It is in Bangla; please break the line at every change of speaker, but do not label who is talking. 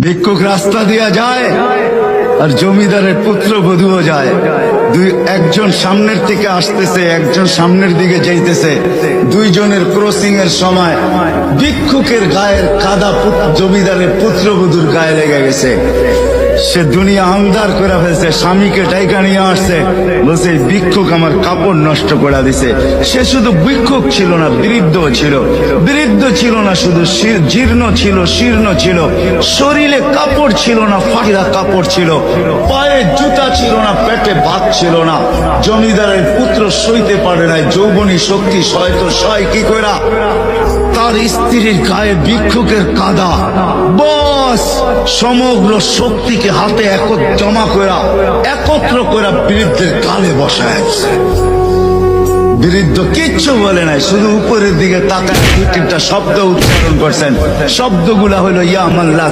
ভিক্ষুক রাস্তা দিয়া যায় আর জমিদারের পুত্র বধূও যায়। একজন সামনের থেকে আসতেছে, একজন সামনের দিকে যাইতেছে। দুইজনের ক্রসিং এর সময় ভিক্ষুকের গায়ের কাদা জমিদারের পুত্রবধূর গায়ে লেগে গেছে। সে দুনিয়া আন্দার করে ফেলছে, স্বামীকে টাইকা নিয়ে আসছে, বলছে ভিক্ষুক আমার কাপড় নষ্ট করে দিছে। সে শুধু ভিক্ষুক ছিল না, বৃদ্ধ ছিল। বৃদ্ধ ছিল না শুধু, জীর্ণ ছিল, শীর্ণ ছিল। শরীরে কাপড় ছিল না, ফাটিরা কাপড় ছিল। পায়ে জুতা ছিল না, পেটে ভাত ছিল না। জমিদারের পুত্র সইতে পারে নাই, যৌবনী শক্তি সয় কি কইরা তার স্ত্রীর গায়ে ভিক্ষুকের কাদা। বস সমগ্র শক্তিকে হাতে একত্র করে বৃদ্ধের গালে বসায়। বৃদ্ধ কিচ্ছু বলে নাই, শুধু উপরের দিকে তাকায় 2-3টা শব্দ উচ্চারণ করছেন। শব্দগুলা হলো ইয়া মাল্লা